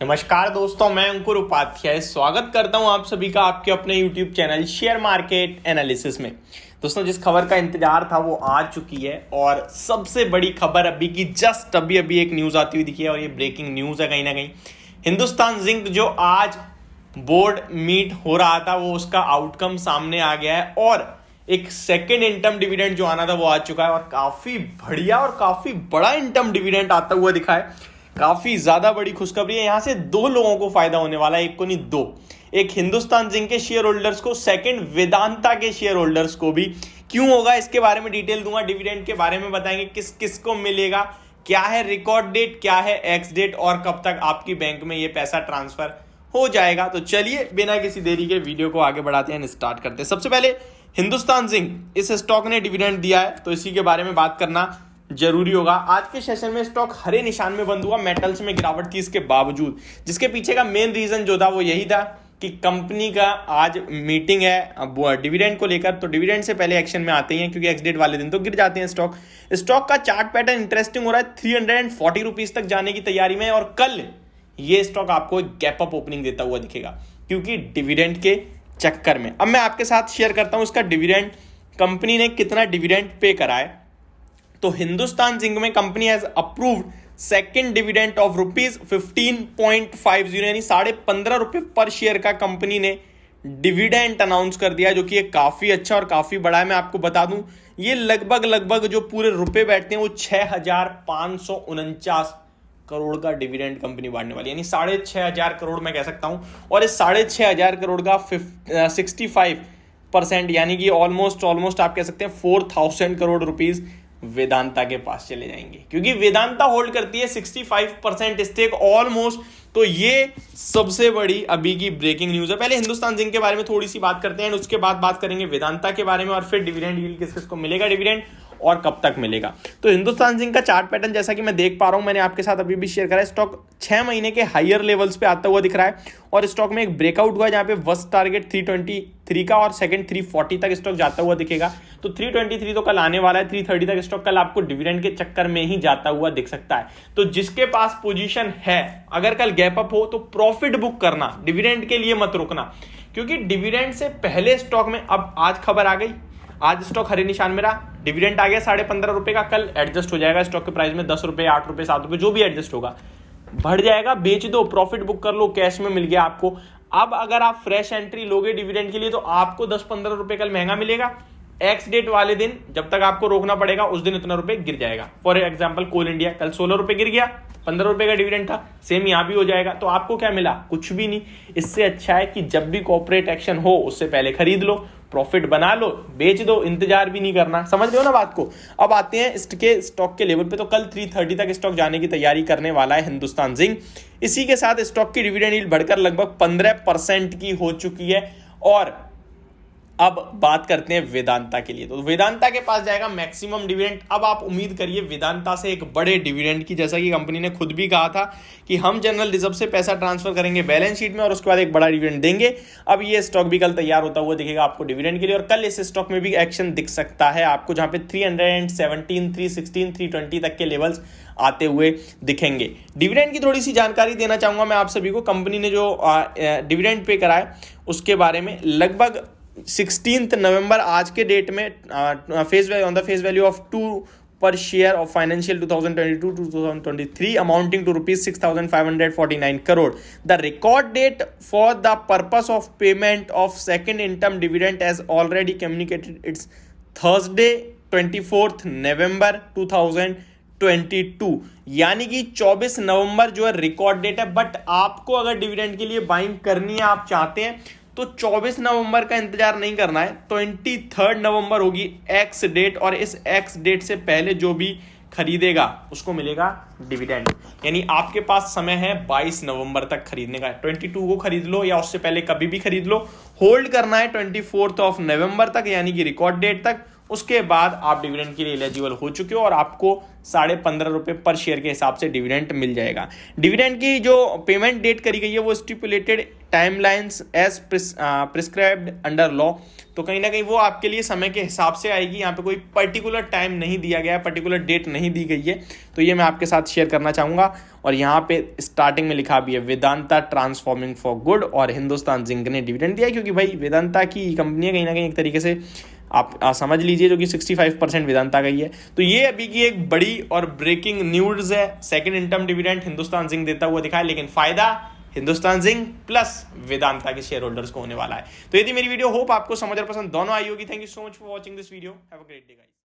नमस्कार दोस्तों, मैं अंकुर उपाध्याय स्वागत करता हूं आप सभी का आपके अपने YouTube channel share market analysis में। दोस्तों, जिस खबर का इंतजार था वो आ चुकी है और सबसे बड़ी खबर अभी की जस्ट अभी एक न्यूज आती हुई दिखी है और ये ब्रेकिंग न्यूज है। कहीं ना कहीं हिंदुस्तान जिंक जो आज बोर्ड मीट हो रहा था वो उसका आउटकम सामने आ गया है और एक सेकेंड इनटर्म डिविडेंड जो आना था वो आ चुका है और काफी बढ़िया और काफी बड़ा इनटर्म डिविडेंड आता हुआ दिखा है। काफी ज्यादा बड़ी खुशखबरी है। यहां से दो लोगों को फायदा होने वाला है, एक को नहीं दो। एक हिंदुस्तान जिंक के शेयर होल्डर्स को, सेकंड वेदांता के शेयर होल्डर्स को भी। क्यों होगा इसके बारे में डिटेल दूंगा, डिविडेंड के बारे में बताएंगे, किस किस को मिलेगा, क्या है रिकॉर्ड डेट, क्या है एक्स डेट और कब तक आपकी बैंक में ये पैसा ट्रांसफर हो जाएगा। तो चलिए बिना किसी देरी के वीडियो को आगे बढ़ाते हैं, स्टार्ट करते हैं। सबसे पहले हिंदुस्तान जिंक, इस स्टॉक ने डिविडेंड दिया है तो इसी के बारे में बात करना जरूरी होगा। आज के सेशन में स्टॉक हरे निशान में बंद हुआ, मेटल्स में गिरावट थी इसके बावजूद। जिसके पीछे का मेन रीजन जो था वो यही था कि कंपनी का आज मीटिंग है डिविडेंड को लेकर। तो डिविडेंड से पहले एक्शन में आते हैं क्योंकि एक्स डेट वाले दिन तो गिर जाते हैं स्टॉक का चार्ट पैटर्न इंटरेस्टिंग हो रहा है। 340 रुपीज तक जाने की तैयारी में और कल ये स्टॉक आपको एक गैप अप ओपनिंग देता हुआ दिखेगा क्योंकि डिविडेंड के चक्कर में। अब मैं आपके साथ शेयर करता हूं इसका डिविडेंड, कंपनी ने कितना डिविडेंड पे करा है। तो हिंदुस्तान जिंक में company has approved second dividend of ₹15.50 यानी 15.5 रुपए पर शेयर का कंपनी ने डिविडेंड अनाउंस कर दिया, जो कि एक काफी अच्छा और काफी बड़ा है। मैं आपको बता दूं ये लगभग जो पूरे रुपए बैठते हैं वो 6,549 करोड़ का डिविडेंड कंपनी बांटने वाली, यानी 6,500 करोड़ मैं कह सकता हूं। और इस 6,500 करोड़ का 65% यानी कि ऑलमोस्ट आप कह सकते हैं 4,000 करोड़ रुपीज वेदांता के पास चले जाएंगे क्योंकि वेदांता होल्ड करती है 65% स्टेक ऑलमोस्ट। तो ये सबसे बड़ी अभी की ब्रेकिंग न्यूज है। पहले हिंदुस्तान जिंक के बारे में थोड़ी सी बात करते हैं, उसके बाद बात करेंगे वेदांता के बारे में और फिर डिविडेंड यील्ड किस किस को मिलेगा डिविडेंड और कब तक मिलेगा। तो हिंदुस्तान जिंक का चार्ट पैटर्न जैसा कि मैं देख पा रहा हूं, मैंने आपके साथ अभी भी शेयर करा है, स्टॉक 6 महीने के हायर लेवल्स पे आता हुआ दिख रहा है और स्टॉक में एक ब्रेकआउट हुआ जहां पे फर्स्ट टारगेट 323 का और सेकंड 340 तक स्टॉक जाता हुआ दिखेगा। तो 323 तो कल आने वाला है, 330 तक स्टॉक कल आपको डिविडेंड के चक्कर में ही जाता हुआ दिख सकता है। तो जिसके पास पोजीशन है, अगर कल गैप अप हो तो प्रॉफिट बुक करना, डिविडेंड के लिए मत रुकना क्योंकि डिविडेंड से पहले स्टॉक में अब आज खबर आ गई, आज स्टॉक हरे निशान में रहा, डिविडेंड आ गया 15.5 रुपए का, कल एडजस्ट हो जाएगा स्टॉक के प्राइस में 10 रुपए, 8 रुपए, 7 रुपए, जो भी एडजस्ट होगा बढ़ जाएगा, बेच दो, प्रॉफिट बुक कर लो, कैश में मिल गया आपको। अब अगर आप फ्रेश एंट्री लोगे डिविडेंड के लिए तो आपको 10-15 रुपए कल महंगा मिलेगा। एक्स डेट वाले दिन जब तक आपको रोकना पड़ेगा उस दिन इतना रुपए गिर जाएगा। फॉर एग्जांपल कोल इंडिया कल 16 रुपए गिर गया, 15 रुपए का डिविडेंड था, सेम यहां भी हो जाएगा। तो आपको क्या मिला? कुछ भी नहीं। इससे अच्छा है कि जब भी कॉर्पोरेट एक्शन हो उससे पहले खरीद लो, प्रॉफिट बना लो, बेच दो, इंतजार भी नहीं करना। समझ रहे हो ना बात को। अब आते हैं इसके स्टॉक के लेवल पे। तो कल 330 तक स्टॉक जाने की तैयारी करने वाला है हिंदुस्तान जिंक। इसी के साथ स्टॉक की डिविडेंड यील्ड बढ़कर लगभग 15% की हो चुकी है। और अब बात करते हैं वेदांता के लिए। तो वेदांता के पास जाएगा मैक्सिमम डिविडेंड। अब आप उम्मीद करिए वेदांता से एक बड़े डिविडेंड की, जैसा कि कंपनी ने खुद भी कहा था कि हम जनरल रिजर्व से पैसा ट्रांसफर करेंगे बैलेंस शीट में और उसके बाद एक बड़ा डिविडेंड देंगे। अब ये स्टॉक भी कल तैयार होता हुआ दिखेगा आपको डिविडेंड के लिए और कल इस स्टॉक में भी एक्शन दिख सकता है आपको, जहां पे 317, 316, 320 तक के लेवल्स आते हुए दिखेंगे। डिविडेंड की थोड़ी सी जानकारी देना चाहूंगा मैं आप सभी को। कंपनी ने जो डिविडेंड पे करा है उसके बारे में, लगभग 16 नवंबर आज के डेट में on the face value of 2 per share of financial 2022 to 2023 amounting to ₹6,549 crore. The record date for the purpose of payment of second interim dividend as already communicated, it's Thursday 24th November 2022 यानी कि 24 नवंबर जो है record date है। But आपको अगर dividend के लिए buying करनी है, आप चाहते हैं तो 24 नवंबर का इंतजार नहीं करना है, 23 नवंबर होगी एक्स डेट और इस एक्स डेट से पहले जो भी खरीदेगा उसको मिलेगा डिविडेंड। यानी आपके पास समय है 22 नवंबर तक खरीदने का। 22 को खरीद लो या उससे पहले कभी भी खरीद लो। होल्ड करना है 24 नवंबर तक यानी कि रिकॉर्ड डेट तक। उसके बाद आप डिविडेंड के लिए एलिजिबल हो चुके हो और आपको 15.5 रुपए पर शेयर के हिसाब से डिविडेंड मिल जाएगा। डिविडेंड की जो पेमेंट डेट करी गई है वो stipulated timelines as prescribed under law, तो कहीं ना कहीं वो आपके लिए समय के हिसाब से आएगी। यहाँ पे कोई पर्टिकुलर टाइम नहीं दिया गया है, पर्टिकुलर डेट नहीं दी गई है, तो ये मैं आपके साथ शेयर करना चाहूँगा। और यहाँ पे स्टार्टिंग में लिखा भी है वेदांता ट्रांसफॉर्मिंग फॉर गुड और हिंदुस्तान जिंक ने डिविडेंड दिया, क्योंकि भाई वेदांता की कंपनी है कहीं ना कहीं एक तरीके से आप समझ लीजिए, जो कि 65% वेदांता का ही है। तो ये अभी की एक बड़ी और ब्रेकिंग न्यूज़ है, second interim dividend Hindustan zinc देता हुआ दिखा है, लेकिन फायदा हिंदुस्तान जिंक प्लस वेदांता के शेयर होल्डर्स को होने वाला है। तो यदि मेरी वीडियो होप आपको समझ और पसंद दोनों आई होगी। Thank you so much for watching this video. Have a great day guys.